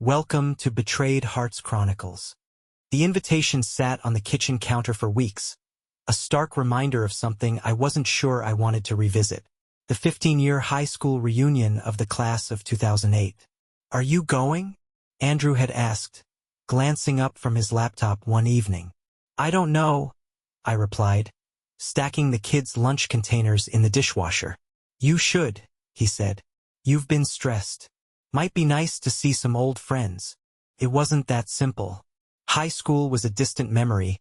Welcome to Betrayed Hearts Chronicles. The invitation sat on the kitchen counter for weeks, a stark reminder of something I wasn't sure I wanted to revisit. The 15-year high school reunion of the class of 2008. "Are you going?" Andrew had asked, glancing up from his laptop one evening. "I don't know," I replied, stacking the kids' lunch containers in the dishwasher. "You should," he said. "You've been stressed. Might be nice to see some old friends." It wasn't that simple. High school was a distant memory,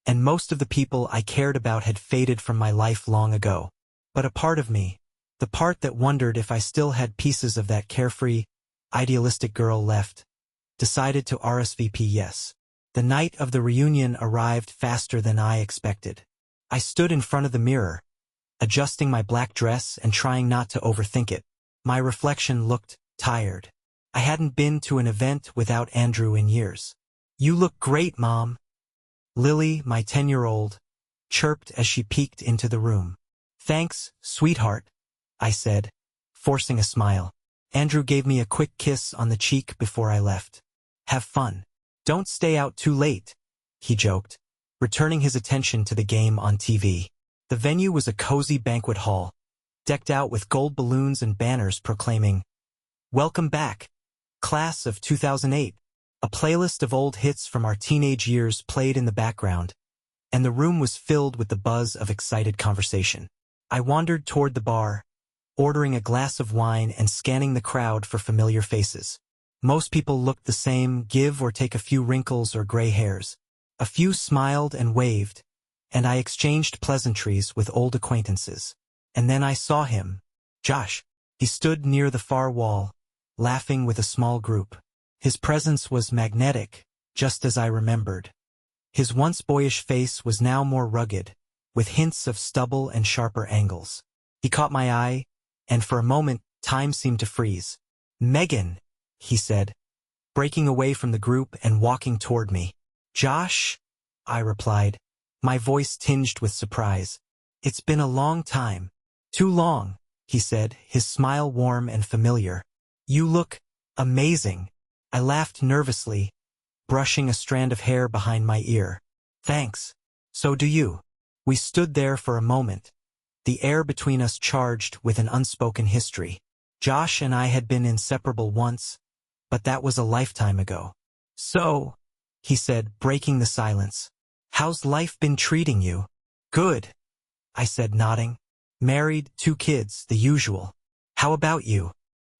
and most of the people I cared about had faded from my life long ago. But a part of me, the part that wondered if I still had pieces of that carefree, idealistic girl left, decided to RSVP yes. The night of the reunion arrived faster than I expected. I stood in front of the mirror, adjusting my black dress and trying not to overthink it. My reflection looked tired. I hadn't been to an event without Andrew in years. "You look great, Mom." Lily, my 10-year-old, chirped as she peeked into the room. "Thanks, sweetheart," I said, forcing a smile. Andrew gave me a quick kiss on the cheek before I left. "Have fun. Don't stay out too late," he joked, returning his attention to the game on TV. The venue was a cozy banquet hall, decked out with gold balloons and banners proclaiming, "Welcome back, class of 2008. A playlist of old hits from our teenage years played in the background, and the room was filled with the buzz of excited conversation. I wandered toward the bar, ordering a glass of wine and scanning the crowd for familiar faces. Most people looked the same, give or take a few wrinkles or gray hairs. A few smiled and waved, and I exchanged pleasantries with old acquaintances. And then I saw him, Josh. He stood near the far wall, laughing with a small group. His presence was magnetic, just as I remembered. His once boyish face was now more rugged, with hints of stubble and sharper angles. He caught my eye, and for a moment, time seemed to freeze. "Megan," he said, breaking away from the group and walking toward me. "Josh," I replied, my voice tinged with surprise. "It's been a long time." "Too long," he said, his smile warm and familiar. "You look amazing." I laughed nervously, brushing a strand of hair behind my ear. "Thanks. So do you." We stood there for a moment, the air between us charged with an unspoken history. Josh and I had been inseparable once, but that was a lifetime ago. "So," he said, breaking the silence, "how's life been treating you?" "Good," I said, nodding. "Married, 2 kids, the usual. How about you?"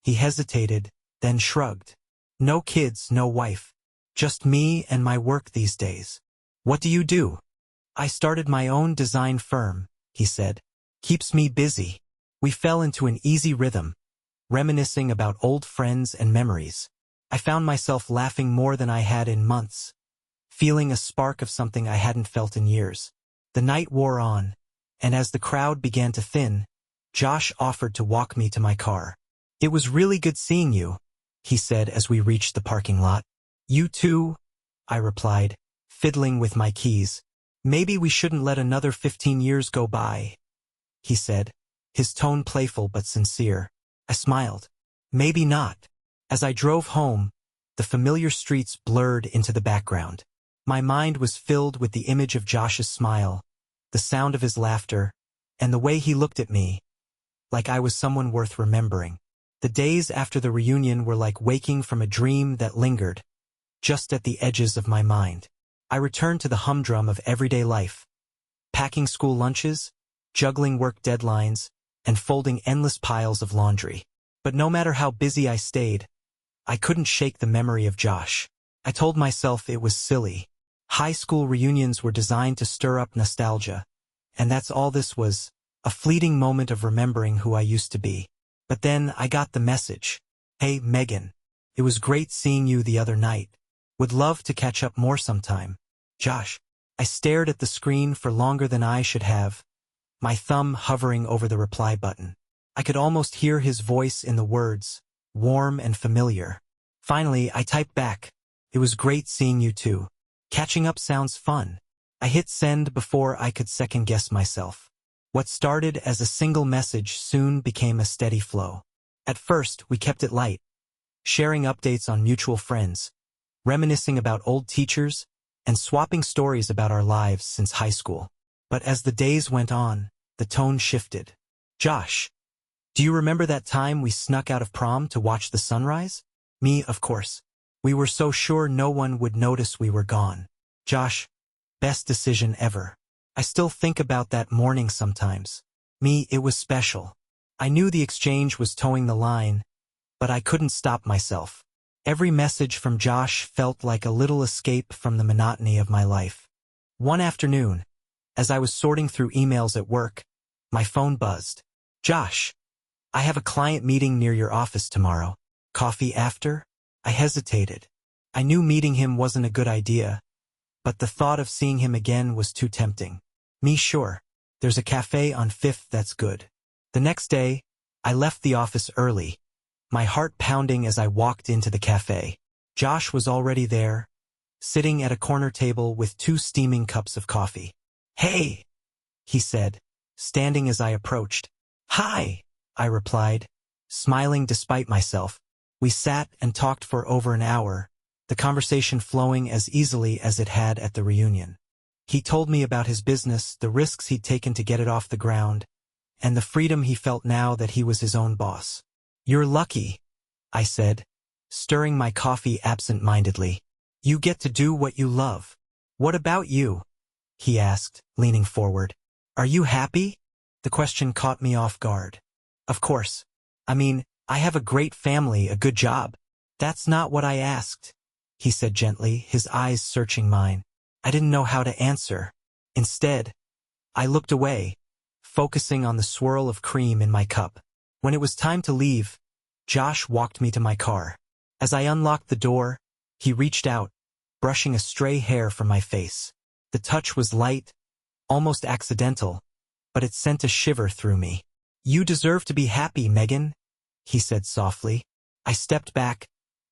He hesitated, then shrugged. "No kids, no wife. Just me and my work these days." "What do you do?" "I started my own design firm," he said. "Keeps me busy." We fell into an easy rhythm, reminiscing about old friends and memories. I found myself laughing more than I had in months, feeling a spark of something I hadn't felt in years. The night wore on, and as the crowd began to thin, Josh offered to walk me to my car. "It was really good seeing you," he said as we reached the parking lot. "You too," I replied, fiddling with my keys. "Maybe we shouldn't let another 15 years go by," he said, his tone playful but sincere. I smiled. "Maybe not." As I drove home, the familiar streets blurred into the background. My mind was filled with the image of Josh's smile, the sound of his laughter, and the way he looked at me, like I was someone worth remembering. The days after the reunion were like waking from a dream that lingered, just at the edges of my mind. I returned to the humdrum of everyday life, packing school lunches, juggling work deadlines, and folding endless piles of laundry. But no matter how busy I stayed, I couldn't shake the memory of Josh. I told myself it was silly. High school reunions were designed to stir up nostalgia, and that's all this was, a fleeting moment of remembering who I used to be. But then I got the message. "Hey, Megan. It was great seeing you the other night. Would love to catch up more sometime. Josh." I stared at the screen for longer than I should have, my thumb hovering over the reply button. I could almost hear his voice in the words, warm and familiar. Finally, I typed back, "It was great seeing you too. Catching up sounds fun." I hit send before I could second-guess myself. What started as a single message soon became a steady flow. At first, we kept it light, sharing updates on mutual friends, reminiscing about old teachers, and swapping stories about our lives since high school. But as the days went on, the tone shifted. Josh, do you remember that time we snuck out of prom to watch the sunrise? Me, of course. We were so sure no one would notice we were gone. Josh, best decision ever. I still think about that morning sometimes. Me, it was special. I knew the exchange was towing the line, but I couldn't stop myself. Every message from Josh felt like a little escape from the monotony of my life. One afternoon, as I was sorting through emails at work, my phone buzzed. Josh, I have a client meeting near your office tomorrow. Coffee after? I hesitated. I knew meeting him wasn't a good idea, but the thought of seeing him again was too tempting. Me, sure. There's a cafe on 5th that's good. The next day, I left the office early, my heart pounding as I walked into the cafe. Josh was already there, sitting at a corner table with 2 steaming cups of coffee. Hey, he said, standing as I approached. Hi, I replied, smiling despite myself. We sat and talked for over an hour, the conversation flowing as easily as it had at the reunion. He told me about his business, the risks he'd taken to get it off the ground, and the freedom he felt now that he was his own boss. You're lucky, I said, stirring my coffee absent-mindedly. You get to do what you love. What about you? He asked, leaning forward. Are you happy? The question caught me off guard. Of course. I mean, I have a great family, a good job. That's not what I asked, he said gently, his eyes searching mine. I didn't know how to answer. Instead, I looked away, focusing on the swirl of cream in my cup. When it was time to leave, Josh walked me to my car. As I unlocked the door, he reached out, brushing a stray hair from my face. The touch was light, almost accidental, but it sent a shiver through me. You deserve to be happy, Megan, he said softly. I stepped back,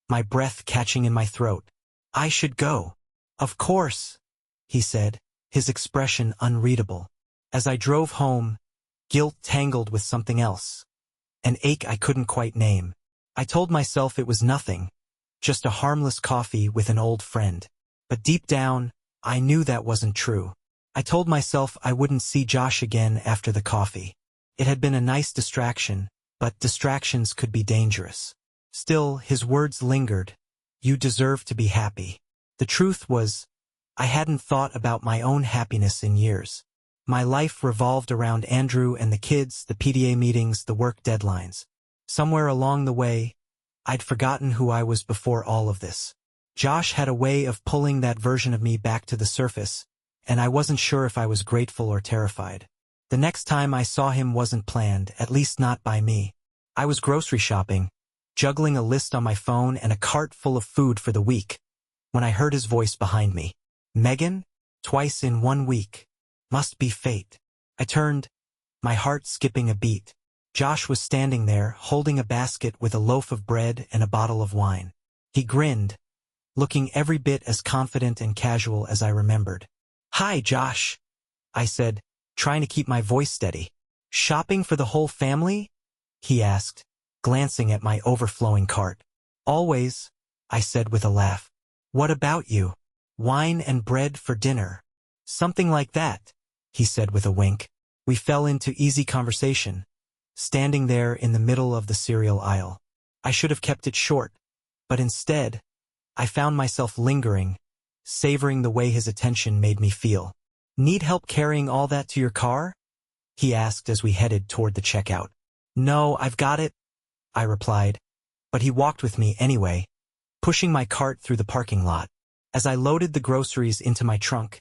my breath catching in my throat. I should go. Of course, he said, his expression unreadable. As I drove home, guilt tangled with something else, an ache I couldn't quite name. I told myself it was nothing, just a harmless coffee with an old friend. But deep down, I knew that wasn't true. I told myself I wouldn't see Josh again after the coffee. It had been a nice distraction, but distractions could be dangerous. Still, his words lingered. You deserve to be happy. The truth was, I hadn't thought about my own happiness in years. My life revolved around Andrew and the kids, the PTA meetings, the work deadlines. Somewhere along the way, I'd forgotten who I was before all of this. Josh had a way of pulling that version of me back to the surface, and I wasn't sure if I was grateful or terrified. The next time I saw him wasn't planned, at least not by me. I was grocery shopping, juggling a list on my phone and a cart full of food for the week, when I heard his voice behind me. Megan? Twice in 1 week. Must be fate. I turned, my heart skipping a beat. Josh was standing there, holding a basket with a loaf of bread and a bottle of wine. He grinned, looking every bit as confident and casual as I remembered. Hi, Josh, I said, trying to keep my voice steady. Shopping for the whole family? He asked, glancing at my overflowing cart. Always, I said with a laugh. What about you? Wine and bread for dinner. Something like that, he said with a wink. We fell into easy conversation, standing there in the middle of the cereal aisle. I should have kept it short, but instead, I found myself lingering, savoring the way his attention made me feel. Need help carrying all that to your car? He asked as we headed toward the checkout. No, I've got it, I replied, but he walked with me anyway, pushing my cart through the parking lot. As I loaded the groceries into my trunk,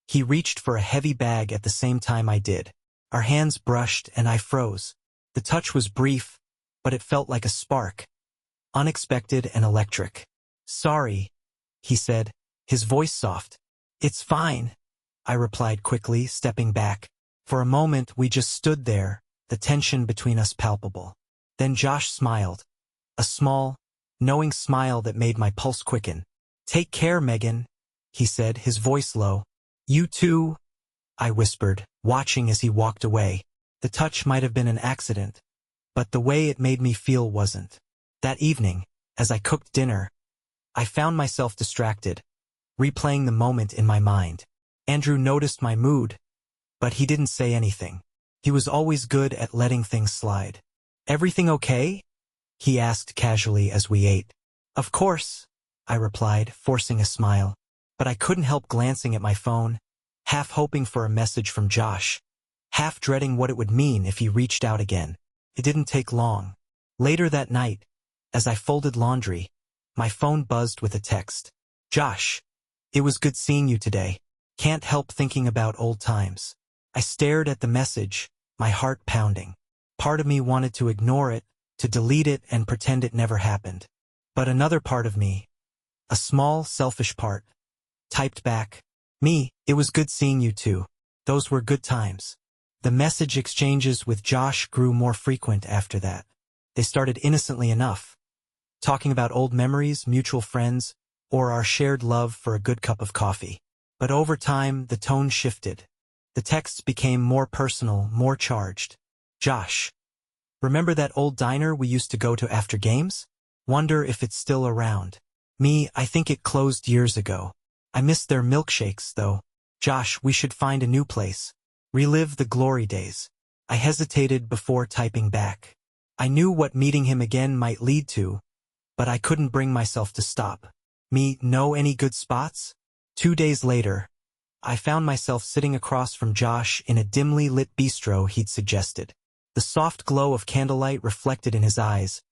he reached for a heavy bag at the same time I did. Our hands brushed and I froze. The touch was brief, but it felt like a spark, unexpected and electric. Sorry, he said, his voice soft. It's fine, I replied quickly, stepping back. For a moment we just stood there, the tension between us palpable. Then Josh smiled, a small, knowing smile that made my pulse quicken. Take care, Megan, he said, his voice low. You too, I whispered, watching as he walked away. The touch might have been an accident, but the way it made me feel wasn't. That evening, As I cooked dinner, I found myself distracted, replaying the moment in my mind. Andrew noticed my mood, but he didn't say anything. He was always good at letting things slide. "Everything okay?" he asked casually as we ate. "Of course," I replied, forcing a smile. But I couldn't help glancing at my phone, half hoping for a message from Josh, half dreading what it would mean if he reached out again. It didn't take long. Later that night, as I folded laundry, my phone buzzed with a text. "Josh, it was good seeing you today. Can't help thinking about old times." I stared at the message, my heart pounding. Part of me wanted to ignore it, to delete it and pretend it never happened. But another part of me, a small, selfish part, typed back, "It was good seeing you too. Those were good times." The message exchanges with Josh grew more frequent after that. They started innocently enough, talking about old memories, mutual friends, or our shared love for a good cup of coffee. But over time, the tone shifted. The texts became more personal, more charged. "Josh, remember that old diner we used to go to after games? Wonder if it's still around." "I think it closed years ago. I miss their milkshakes, though." "Josh, we should find a new place. Relive the glory days." I hesitated before typing back. I knew what meeting him again might lead to, but I couldn't bring myself to stop. Know any good spots?" 2 days later, I found myself sitting across from Josh in a dimly lit bistro he'd suggested. The soft glow of candlelight reflected in his eyes,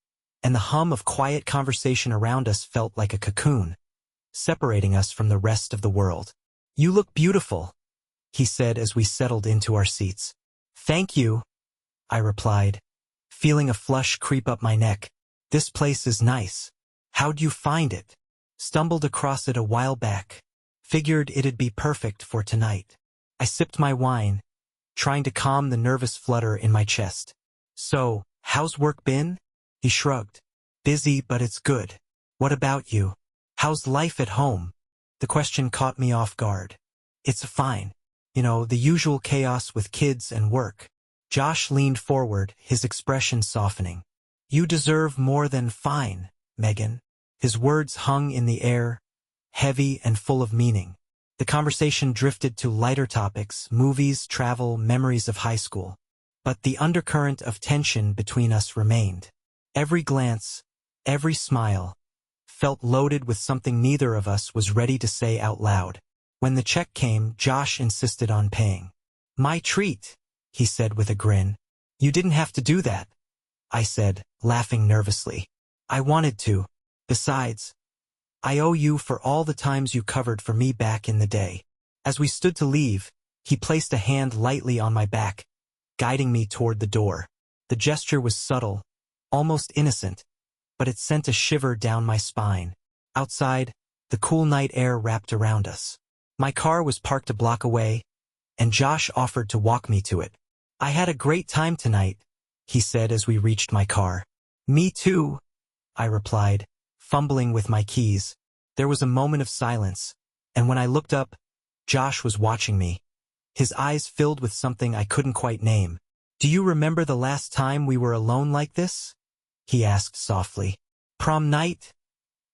and the hum of quiet conversation around us felt like a cocoon, separating us from the rest of the world. "You look beautiful," he said as we settled into our seats. "Thank you," I replied, feeling a flush creep up my neck. "This place is nice. How'd you find it?" "Stumbled across it a while back. Figured it'd be perfect for tonight." I sipped my wine, trying to calm the nervous flutter in my chest. "So, how's work been?" He shrugged. "Busy, but it's good. What about you? How's life at home?" The question caught me off guard. "It's fine. The usual chaos with kids and work." Josh leaned forward, his expression softening. "You deserve more than fine, Megan." His words hung in the air, heavy and full of meaning. The conversation drifted to lighter topics, movies, travel, memories of high school. But the undercurrent of tension between us remained. Every glance, every smile, felt loaded with something neither of us was ready to say out loud. When the check came, Josh insisted on paying. "My treat," he said with a grin. "You didn't have to do that," I said, laughing nervously. "I wanted to. Besides, I owe you for all the times you covered for me back in the day." As we stood to leave, he placed a hand lightly on my back, guiding me toward the door. The gesture was subtle, almost innocent, but it sent a shiver down my spine. Outside, the cool night air wrapped around us. My car was parked a block away, and Josh offered to walk me to it. "I had a great time tonight," he said as we reached my car. "Me too," I replied, fumbling with my keys. There was a moment of silence, and when I looked up, Josh was watching me. His eyes filled with something I couldn't quite name. "Do you remember the last time we were alone like this?" he asked softly. "Prom night?"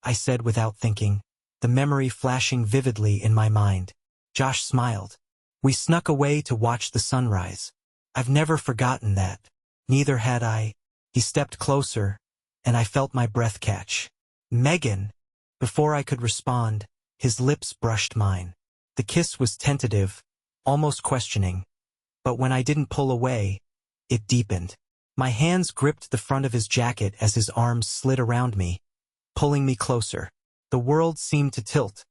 I said without thinking, the memory flashing vividly in my mind. Josh smiled. "We snuck away to watch the sunrise. I've never forgotten that." "Neither had I." He stepped closer, and I felt my breath catch. "Megan." Before I could respond, his lips brushed mine. The kiss was tentative, almost questioning, but when I didn't pull away, it deepened. My hands gripped the front of his jacket as his arms slid around me, pulling me closer. The world seemed to tilt,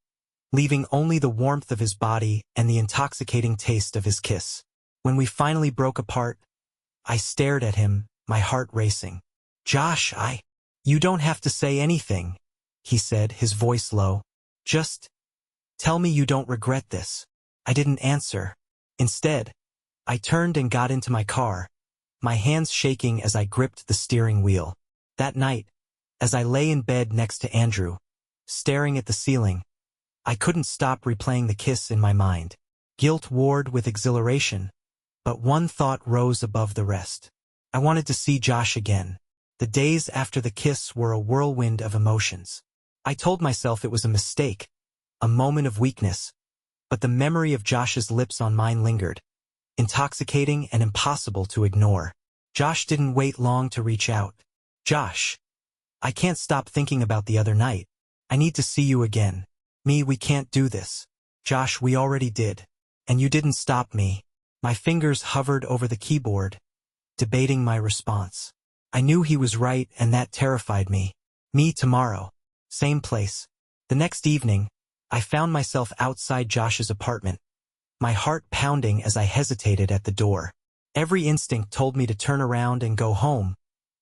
leaving only the warmth of his body and the intoxicating taste of his kiss. When we finally broke apart, I stared at him, my heart racing. "Josh, You don't have to say anything," he said, his voice low. "Just tell me you don't regret this." I didn't answer. Instead, I turned and got into my car, my hands shaking as I gripped the steering wheel. That night, as I lay in bed next to Andrew, staring at the ceiling, I couldn't stop replaying the kiss in my mind. Guilt warred with exhilaration, but one thought rose above the rest. I wanted to see Josh again. The days after the kiss were a whirlwind of emotions. I told myself it was a mistake, a moment of weakness, but the memory of Josh's lips on mine lingered, intoxicating and impossible to ignore. Josh didn't wait long to reach out. Josh, I can't stop thinking about the other night. I need to see you again. We can't do this. Josh, we already did. And you didn't stop me. My fingers hovered over the keyboard, debating my response. I knew he was right, and that terrified me. Tomorrow. Same place. The next evening, I found myself outside Josh's apartment, my heart pounding as I hesitated at the door. Every instinct told me to turn around and go home,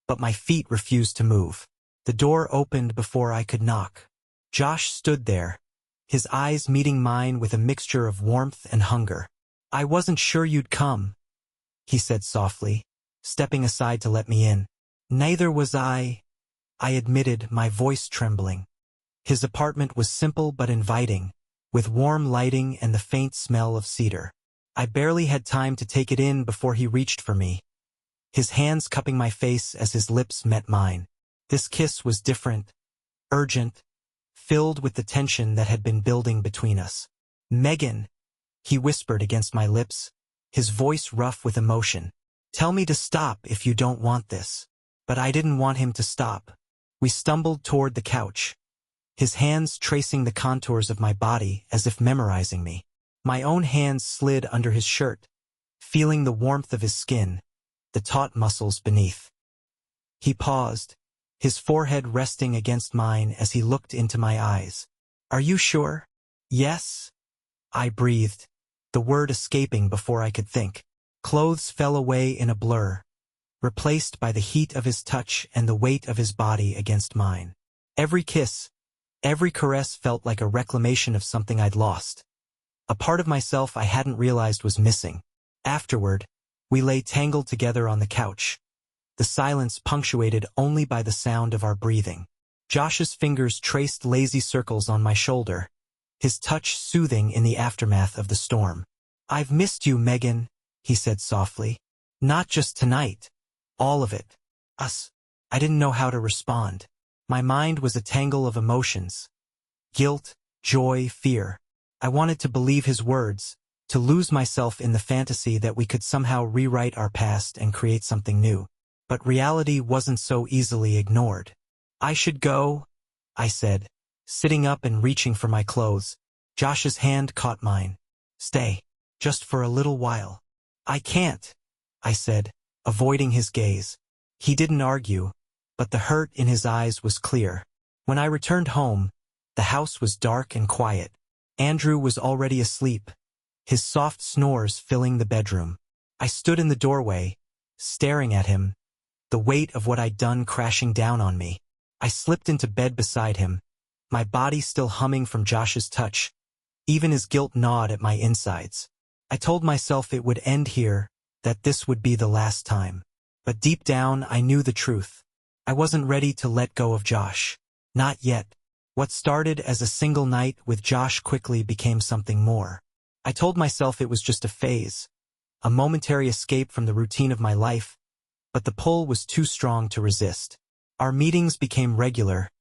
but my feet refused to move. The door opened before I could knock. Josh stood there, his eyes meeting mine with a mixture of warmth and hunger. I wasn't sure you'd come, he said softly, stepping aside to let me in. Neither was I admitted, my voice trembling. His apartment was simple but inviting, with warm lighting and the faint smell of cedar. I barely had time to take it in before he reached for me, his hands cupping my face as his lips met mine. This kiss was different, urgent, filled with the tension that had been building between us. Megan, he whispered against my lips, his voice rough with emotion. Tell me to stop if you don't want this. But I didn't want him to stop. We stumbled toward the couch, his hands tracing the contours of my body as if memorizing me. My own hands slid under his shirt, feeling the warmth of his skin, the taut muscles beneath. He paused, his forehead resting against mine as he looked into my eyes. Are you sure? Yes, I breathed, the word escaping before I could think. Clothes fell away in a blur, replaced by the heat of his touch and the weight of his body against mine. Every kiss, every caress felt like a reclamation of something I'd lost. A part of myself I hadn't realized was missing. Afterward, we lay tangled together on the couch, the silence punctuated only by the sound of our breathing. Josh's fingers traced lazy circles on my shoulder, his touch soothing in the aftermath of the storm. I've missed you, Megan, he said softly. Not just tonight. All of it. Us. I didn't know how to respond. My mind was a tangle of emotions. Guilt, joy, fear. I wanted to believe his words, to lose myself in the fantasy that we could somehow rewrite our past and create something new. But reality wasn't so easily ignored. I should go, I said, sitting up and reaching for my clothes. Josh's hand caught mine. Stay. Just for a little while. I can't, I said, avoiding his gaze. He didn't argue, but the hurt in his eyes was clear. When I returned home, the house was dark and quiet. Andrew was already asleep, his soft snores filling the bedroom. I stood in the doorway, staring at him, the weight of what I'd done crashing down on me. I slipped into bed beside him, my body still humming from Josh's touch. Even his guilt gnawed at my insides. I told myself it would end here, that this would be the last time. But deep down, I knew the truth. I wasn't ready to let go of Josh. Not yet. What started as a single night with Josh quickly became something more. I told myself it was just a phase, a momentary escape from the routine of my life, but the pull was too strong to resist. Our meetings became regular,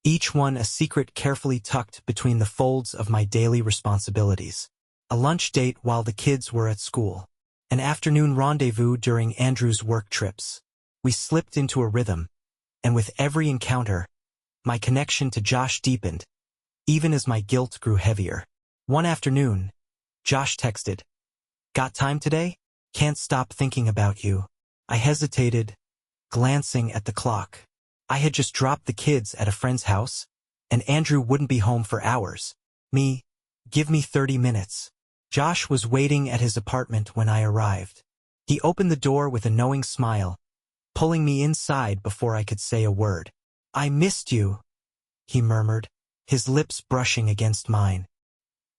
each one a secret carefully tucked between the folds of my daily responsibilities. A lunch date while the kids were at school. An afternoon rendezvous during Andrew's work trips. We slipped into a rhythm, and with every encounter, my connection to Josh deepened, even as my guilt grew heavier. One afternoon, Josh texted, "Got time today? Can't stop thinking about you." I hesitated, glancing at the clock. I had just dropped the kids at a friend's house, and Andrew wouldn't be home for hours. Give me 30 minutes. Josh was waiting at his apartment when I arrived. He opened the door with a knowing smile, pulling me inside before I could say a word. "I missed you," he murmured, his lips brushing against mine.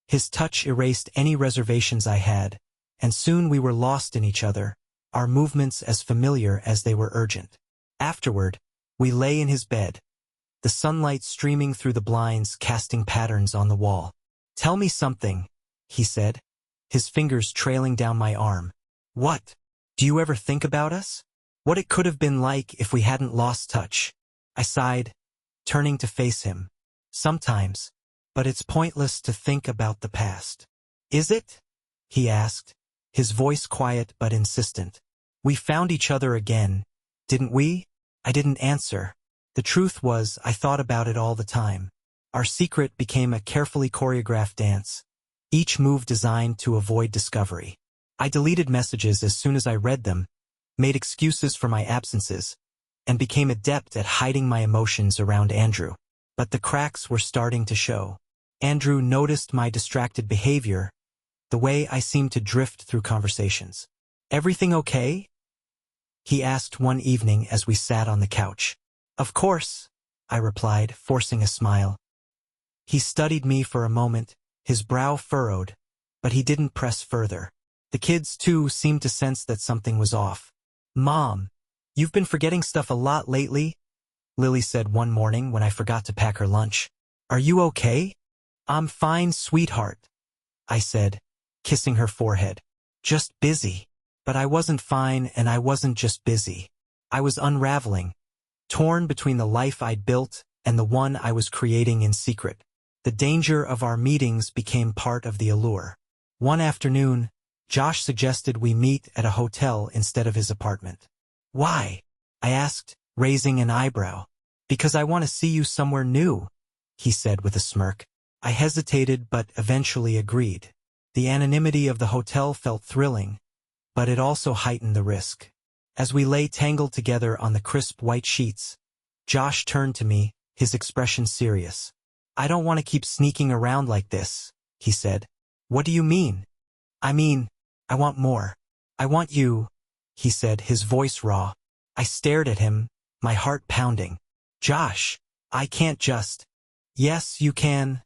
His touch erased any reservations I had, and soon we were lost in each other, our movements as familiar as they were urgent. Afterward, we lay in his bed, the sunlight streaming through the blinds casting patterns on the wall. "Tell me something," he said, his fingers trailing down my arm. "What? Do you ever think about us?" What it could have been like if we hadn't lost touch. I sighed, turning to face him. Sometimes, but it's pointless to think about the past. Is it? He asked, his voice quiet but insistent. We found each other again, didn't we? I didn't answer. The truth was, I thought about it all the time. Our secret became a carefully choreographed dance, each move designed to avoid discovery. I deleted messages as soon as I read them, made excuses for my absences, and became adept at hiding my emotions around Andrew. But the cracks were starting to show. Andrew noticed my distracted behavior, the way I seemed to drift through conversations. Everything okay? He asked one evening as we sat on the couch. Of course, I replied, forcing a smile. He studied me for a moment, his brow furrowed, but he didn't press further. The kids, too, seemed to sense that something was off. Mom, you've been forgetting stuff a lot lately, Lily said one morning when I forgot to pack her lunch. Are you okay? I'm fine, sweetheart, I said, kissing her forehead. Just busy. But I wasn't fine, and I wasn't just busy. I was unraveling, torn between the life I'd built and the one I was creating in secret. The danger of our meetings became part of the allure. One afternoon, Josh suggested we meet at a hotel instead of his apartment. Why? I asked, raising an eyebrow. Because I want to see you somewhere new, he said with a smirk. I hesitated but eventually agreed. The anonymity of the hotel felt thrilling, but it also heightened the risk. As we lay tangled together on the crisp white sheets, Josh turned to me, his expression serious. I don't want to keep sneaking around like this, he said. What do you mean? I mean, I want more. I want you, he said, his voice raw. I stared at him, my heart pounding. Josh, I can't just. Yes, you can,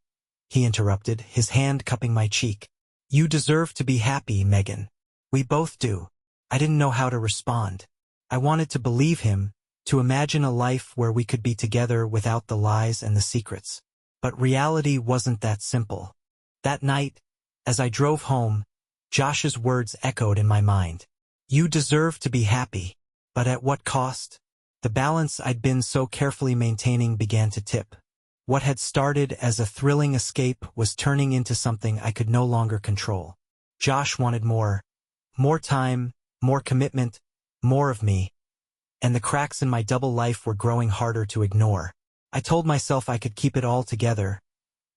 he interrupted, his hand cupping my cheek. You deserve to be happy, Megan. We both do. I didn't know how to respond. I wanted to believe him, to imagine a life where we could be together without the lies and the secrets. But reality wasn't that simple. That night, as I drove home, Josh's words echoed in my mind. You deserve to be happy. But at what cost? The balance I'd been so carefully maintaining began to tip. What had started as a thrilling escape was turning into something I could no longer control. Josh wanted more. More time, more commitment, more of me. And the cracks in my double life were growing harder to ignore. I told myself I could keep it all together,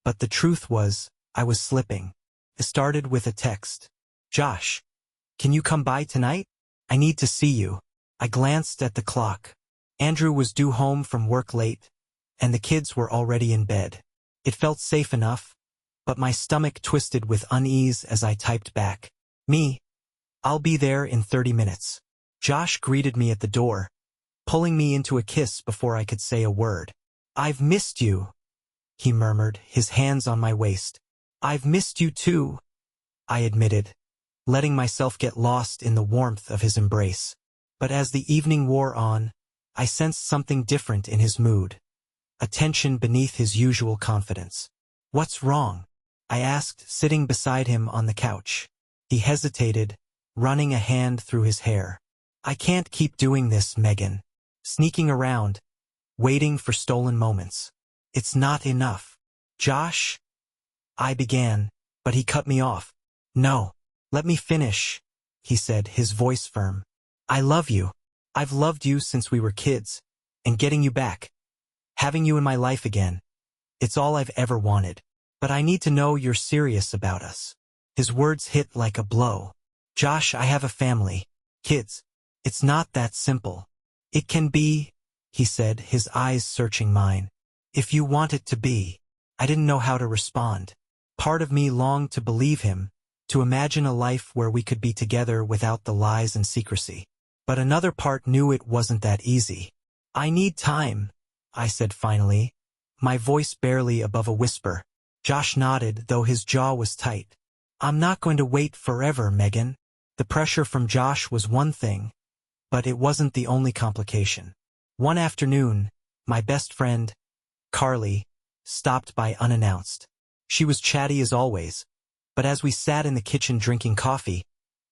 but the truth was, I was slipping. It started with a text. Josh, can you come by tonight? I need to see you. I glanced at the clock. Andrew was due home from work late, and the kids were already in bed. It felt safe enough, but my stomach twisted with unease as I typed back. I'll be there in 30 minutes. Josh greeted me at the door, pulling me into a kiss before I could say a word. I've missed you, he murmured, his hands on my waist. I've missed you too, I admitted, letting myself get lost in the warmth of his embrace. But as the evening wore on, I sensed something different in his mood, a tension beneath his usual confidence. What's wrong? I asked, sitting beside him on the couch. He hesitated, running a hand through his hair. I can't keep doing this, Megan. Sneaking around, waiting for stolen moments. It's not enough. Josh? I began, but he cut me off. No, let me finish, he said, his voice firm. I love you. I've loved you since we were kids, and getting you back, having you in my life again, it's all I've ever wanted. But I need to know you're serious about us. His words hit like a blow. Josh, I have a family. Kids. It's not that simple. It can be, he said, his eyes searching mine. If you want it to be. I didn't know how to respond. Part of me longed to believe him, to imagine a life where we could be together without the lies and secrecy. But another part knew it wasn't that easy. I need time, I said finally, my voice barely above a whisper. Josh nodded, though his jaw was tight. I'm not going to wait forever, Megan. The pressure from Josh was one thing, but it wasn't the only complication. One afternoon, my best friend, Carly, stopped by unannounced. She was chatty as always, but as we sat in the kitchen drinking coffee,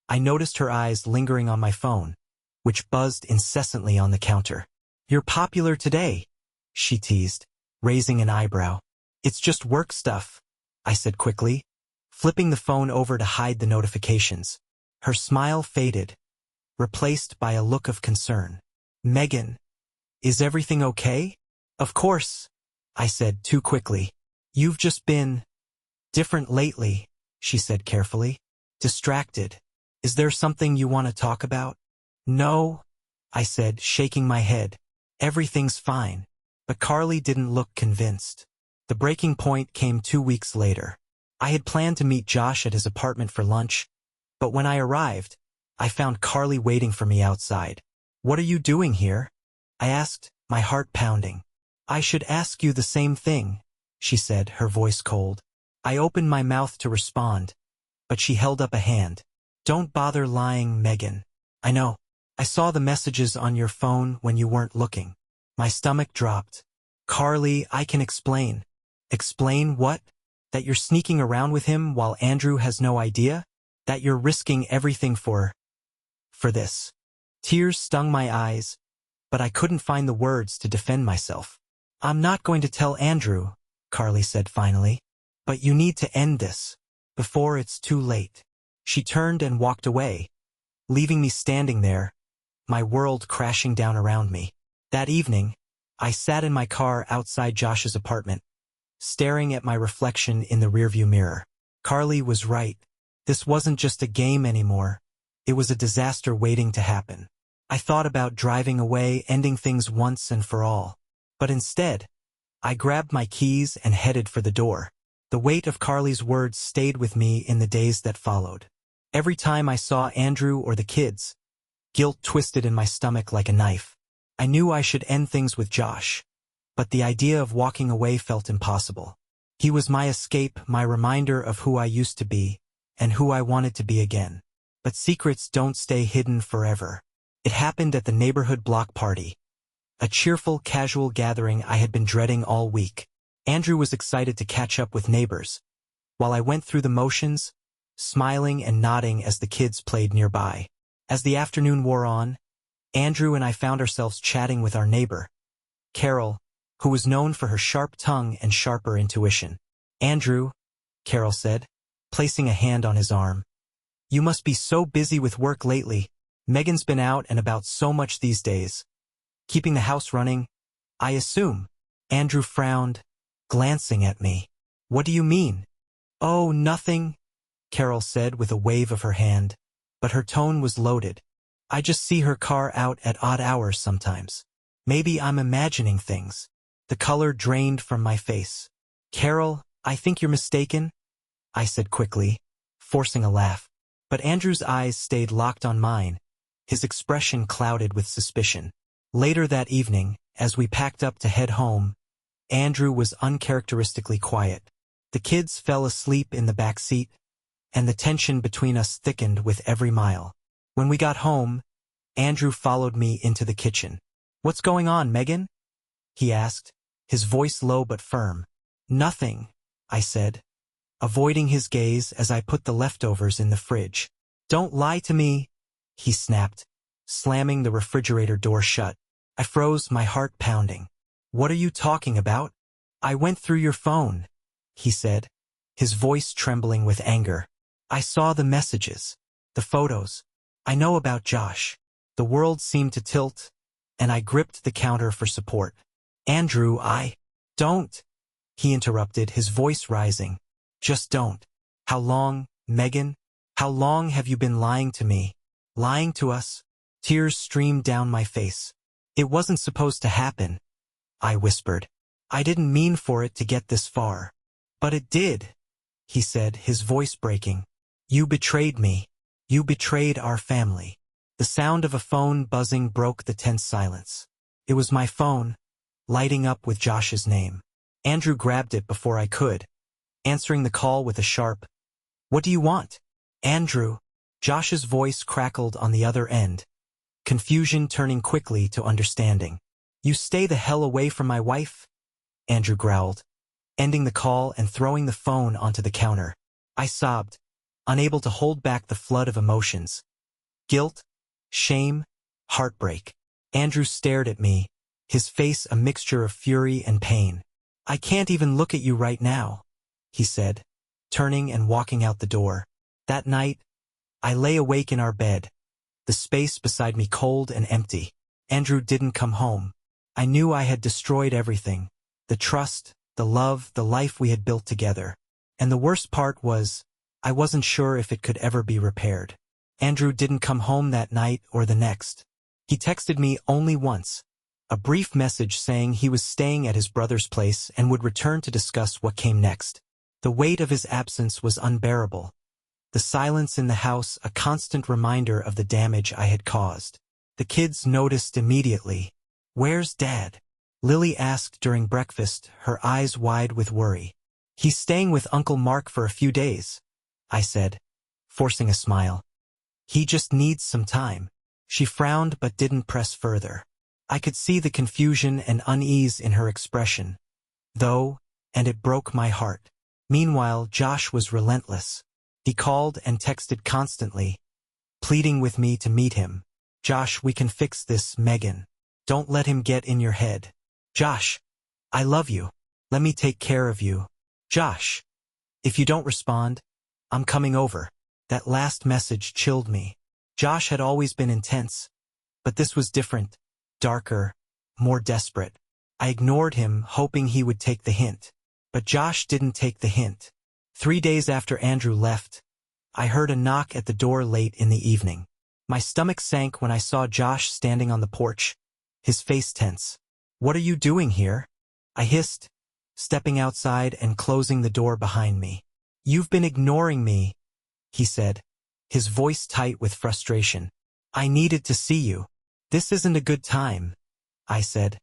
I noticed her eyes lingering on my phone, which buzzed incessantly on the counter. "You're popular today," she teased, raising an eyebrow. "It's just work stuff," I said quickly, flipping the phone over to hide the notifications. Her smile faded, replaced by a look of concern. "Megan, is everything okay?" "Of course," I said too quickly. "You've just been different lately," she said carefully. "Distracted. Is there something you want to talk about?" "No," I said, shaking my head. "Everything's fine." But Carly didn't look convinced. The breaking point came 2 weeks later. I had planned to meet Josh at his apartment for lunch, but when I arrived, I found Carly waiting for me outside. "What are you doing here?" I asked, my heart pounding. "I should ask you the same thing," she said, her voice cold. I opened my mouth to respond, but she held up a hand. "Don't bother lying, Megan. I know. I saw the messages on your phone when you weren't looking." My stomach dropped. "Carly, I can explain." "Explain what? That you're sneaking around with him while Andrew has no idea? That you're risking everything for this?" Tears stung my eyes, but I couldn't find the words to defend myself. "I'm not going to tell Andrew," Carly said finally. "But you need to end this before it's too late." She turned and walked away, leaving me standing there, my world crashing down around me. That evening, I sat in my car outside Josh's apartment, staring at my reflection in the rearview mirror. Carly was right. This wasn't just a game anymore. It was a disaster waiting to happen. I thought about driving away, ending things once and for all. But instead, I grabbed my keys and headed for the door. The weight of Carly's words stayed with me in the days that followed. Every time I saw Andrew or the kids, guilt twisted in my stomach like a knife. I knew I should end things with Josh, but the idea of walking away felt impossible. He was my escape, my reminder of who I used to be, and who I wanted to be again. But secrets don't stay hidden forever. It happened at the neighborhood block party, a cheerful, casual gathering I had been dreading all week. Andrew was excited to catch up with neighbors, while I went through the motions, smiling and nodding as the kids played nearby. As the afternoon wore on, Andrew and I found ourselves chatting with our neighbor, Carol, who was known for her sharp tongue and sharper intuition. "Andrew," Carol said, placing a hand on his arm, "you must be so busy with work lately. Megan's been out and about so much these days. Keeping the house running, I assume." Andrew frowned, glancing at me. "What do you mean?" "Oh, nothing," Carol said with a wave of her hand, but her tone was loaded. "I just see her car out at odd hours sometimes. Maybe I'm imagining things." The color drained from my face. "Carol, I think you're mistaken," I said quickly, forcing a laugh. But Andrew's eyes stayed locked on mine, his expression clouded with suspicion. Later that evening, as we packed up to head home, Andrew was uncharacteristically quiet. The kids fell asleep in the back seat, and the tension between us thickened with every mile. When we got home, Andrew followed me into the kitchen. "What's going on, Megan?" he asked, his voice low but firm. "Nothing," I said, avoiding his gaze as I put the leftovers in the fridge. "Don't lie to me," he snapped, slamming the refrigerator door shut. I froze, my heart pounding. "What are you talking about?" "I went through your phone," he said, his voice trembling with anger. "I saw the messages, the photos. I know about Josh." The world seemed to tilt, and I gripped the counter for support. "Andrew, Don't," he interrupted, his voice rising. "Just don't. How long, Megan? How long have you been lying to me? Lying to us?" Tears streamed down my face. "It wasn't supposed to happen," I whispered. "I didn't mean for it to get this far." "But it did," he said, his voice breaking. "You betrayed me. You betrayed our family." The sound of a phone buzzing broke the tense silence. It was my phone, lighting up with Josh's name. Andrew grabbed it before I could, answering the call with a sharp, "What do you want?" "Andrew." Josh's voice crackled on the other end, confusion turning quickly to understanding. "You stay the hell away from my wife," Andrew growled, ending the call and throwing the phone onto the counter. I sobbed, unable to hold back the flood of emotions. Guilt, shame, heartbreak. Andrew stared at me, his face a mixture of fury and pain. I can't even look at you right now, he said, turning and walking out the door. That night, I lay awake in our bed, the space beside me cold and empty. Andrew didn't come home. I knew I had destroyed everything, the trust, the love, the life we had built together. And the worst part was, I wasn't sure if it could ever be repaired. Andrew didn't come home that night or the next. He texted me only once, a brief message saying he was staying at his brother's place and would return to discuss what came next. The weight of his absence was unbearable. The silence in the house a constant reminder of the damage I had caused. The kids noticed immediately. "Where's Dad?" Lily asked during breakfast, her eyes wide with worry. "He's staying with Uncle Mark for a few days," I said, forcing a smile. "He just needs some time." She frowned but didn't press further. I could see the confusion and unease in her expression, though, and it broke my heart. Meanwhile, Josh was relentless. He called and texted constantly, pleading with me to meet him. "Josh, we can fix this, Megan. Don't let him get in your head. Josh, I love you. Let me take care of you. Josh, if you don't respond, I'm coming over." That last message chilled me. Josh had always been intense, but this was different, darker, more desperate. I ignored him, hoping he would take the hint. But Josh didn't take the hint. 3 days after Andrew left, I heard a knock at the door late in the evening. My stomach sank when I saw Josh standing on the porch, his face tense. "What are you doing here?" I hissed, stepping outside and closing the door behind me. "You've been ignoring me," he said, his voice tight with frustration. "I needed to see you." "This isn't a good time," I said,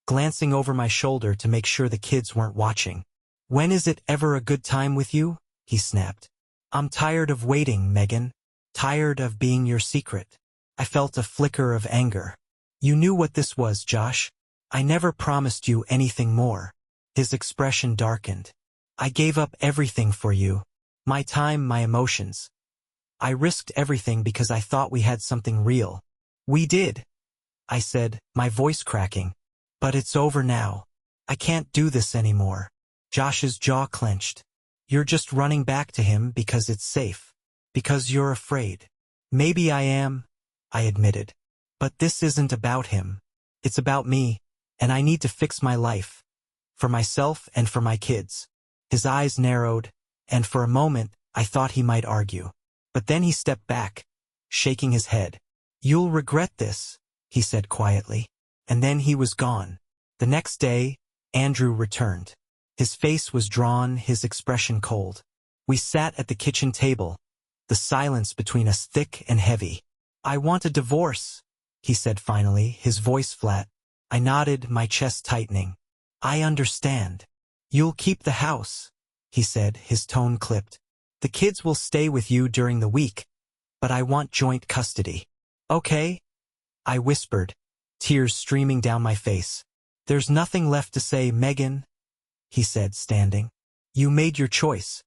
glancing over my shoulder to make sure the kids weren't watching. "When is it ever a good time with you?" he snapped. "I'm tired of waiting, Megan. Tired of being your secret." I felt a flicker of anger. "You knew what this was, Josh. I never promised you anything more." His expression darkened. "I gave up everything for you. My time, my emotions. I risked everything because I thought we had something real." "We did," I said, my voice cracking. "But it's over now. I can't do this anymore." Josh's jaw clenched. "You're just running back to him because it's safe. Because you're afraid." "Maybe I am," I admitted. "But this isn't about him. It's about me, and I need to fix my life. For myself and for my kids." His eyes narrowed, and for a moment, I thought he might argue. But then he stepped back, shaking his head. "You'll regret this," he said quietly. And then he was gone. The next day, Andrew returned. His face was drawn, his expression cold. We sat at the kitchen table, the silence between us thick and heavy. "I want a divorce," he said finally, his voice flat. I nodded, my chest tightening. "I understand. You'll keep the house," he said, his tone clipped. "The kids will stay with you during the week, but I want joint custody." "Okay," I whispered, tears streaming down my face. "There's nothing left to say, Megan," he said, standing. "You made your choice."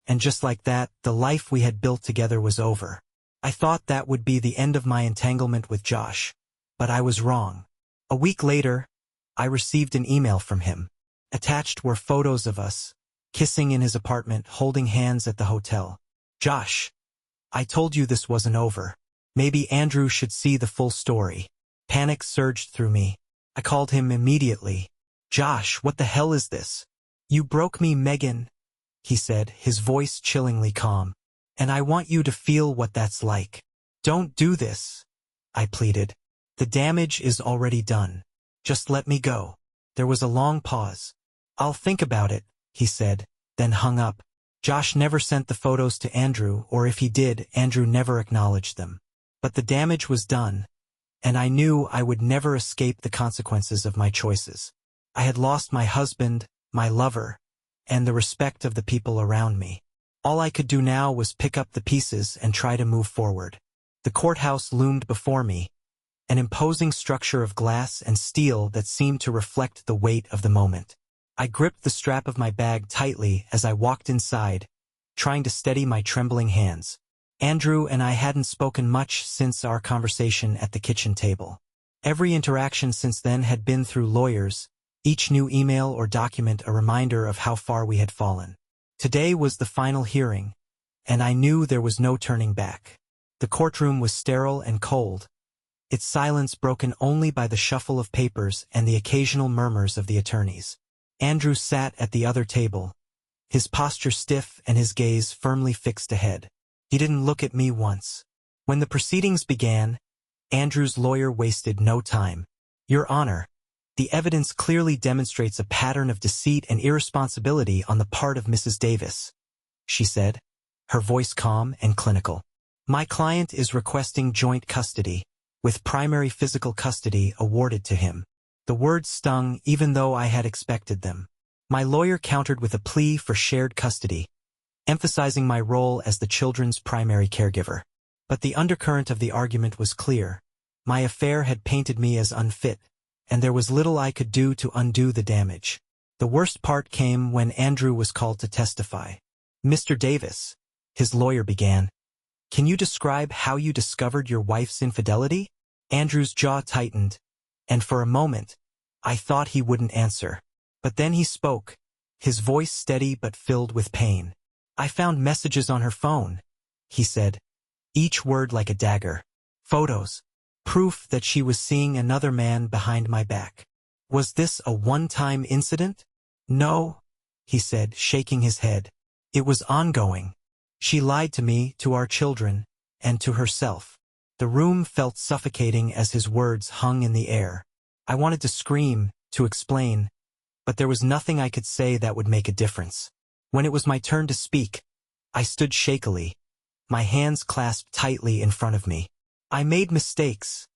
And just like that, the life we had built together was over. I thought that would be the end of my entanglement with Josh, but I was wrong. A week later, I received an email from him. Attached were photos of us, kissing in his apartment, holding hands at the hotel. "Josh, I told you this wasn't over. Maybe Andrew should see the full story." Panic surged through me. I called him immediately. "Josh, what the hell is this?" "You broke me, Megan," he said, his voice chillingly calm. "And I want you to feel what that's like." "Don't do this," I pleaded. "The damage is already done. Just let me go." There was a long pause. "I'll think about it," he said, then hung up. Josh never sent the photos to Andrew, or if he did, Andrew never acknowledged them. But the damage was done, and I knew I would never escape the consequences of my choices. I had lost my husband, my lover, and the respect of the people around me. All I could do now was pick up the pieces and try to move forward. The courthouse loomed before me, an imposing structure of glass and steel that seemed to reflect the weight of the moment. I gripped the strap of my bag tightly as I walked inside, trying to steady my trembling hands. Andrew and I hadn't spoken much since our conversation at the kitchen table. Every interaction since then had been through lawyers, each new email or document a reminder of how far we had fallen. Today was the final hearing, and I knew there was no turning back. The courtroom was sterile and cold, its silence broken only by the shuffle of papers and the occasional murmurs of the attorneys. Andrew sat at the other table, his posture stiff and his gaze firmly fixed ahead. He didn't look at me once. When the proceedings began, Andrew's lawyer wasted no time. "Your Honor, the evidence clearly demonstrates a pattern of deceit and irresponsibility on the part of Mrs. Davis," she said, her voice calm and clinical. "My client is requesting joint custody, with primary physical custody awarded to him." The words stung even though I had expected them. My lawyer countered with a plea for shared custody, emphasizing my role as the children's primary caregiver. But the undercurrent of the argument was clear. My affair had painted me as unfit, and there was little I could do to undo the damage. The worst part came when Andrew was called to testify. "Mr. Davis," his lawyer began, "can you describe how you discovered your wife's infidelity?" Andrew's jaw tightened, and for a moment, I thought he wouldn't answer. But then he spoke, his voice steady but filled with pain. "I found messages on her phone," he said, each word like a dagger. "Photos. Proof that she was seeing another man behind my back." "Was this a one-time incident?" "No," he said, shaking his head. "It was ongoing. She lied to me, to our children, and to herself." The room felt suffocating as his words hung in the air. I wanted to scream, to explain, but there was nothing I could say that would make a difference. When it was my turn to speak, I stood shakily, my hands clasped tightly in front of me. "I made mistakes,"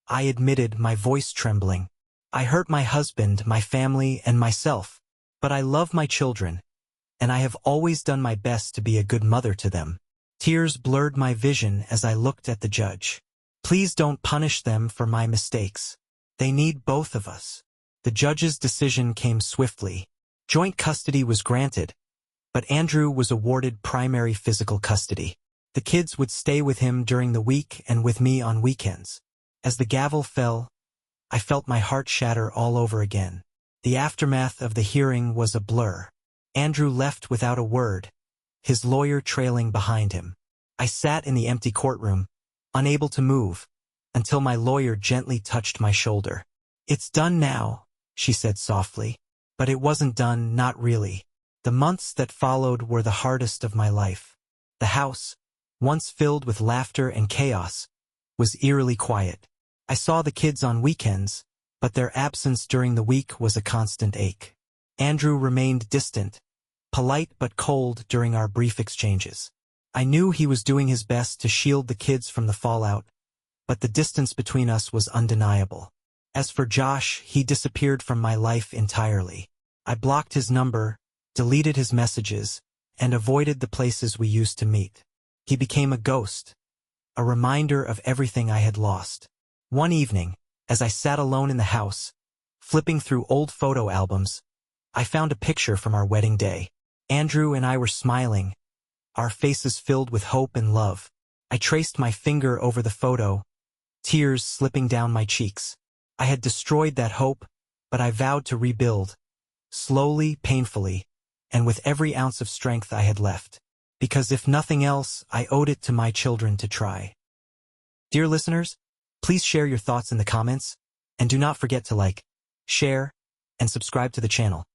I admitted, my voice trembling. "I hurt my husband, my family, and myself. But I love my children, and I have always done my best to be a good mother to them." Tears blurred my vision as I looked at the judge. "Please don't punish them for my mistakes. They need both of us." The judge's decision came swiftly. Joint custody was granted, but Andrew was awarded primary physical custody. The kids would stay with him during the week and with me on weekends. As the gavel fell, I felt my heart shatter all over again. The aftermath of the hearing was a blur. Andrew left without a word, his lawyer trailing behind him. I sat in the empty courtroom, unable to move, until my lawyer gently touched my shoulder. "It's done now," she said softly. But it wasn't done, not really. The months that followed were the hardest of my life. The house, once filled with laughter and chaos, was eerily quiet. I saw the kids on weekends, but their absence during the week was a constant ache. Andrew remained distant, polite but cold during our brief exchanges. I knew he was doing his best to shield the kids from the fallout, but the distance between us was undeniable. As for Josh, he disappeared from my life entirely. I blocked his number, deleted his messages, and avoided the places we used to meet. He became a ghost, a reminder of everything I had lost. One evening, as I sat alone in the house, flipping through old photo albums, I found a picture from our wedding day. Andrew and I were smiling, our faces filled with hope and love. I traced my finger over the photo, tears slipping down my cheeks. I had destroyed that hope, but I vowed to rebuild, slowly, painfully, and with every ounce of strength I had left. Because if nothing else, I owed it to my children to try. Dear listeners, please share your thoughts in the comments, and do not forget to like, share, and subscribe to the channel.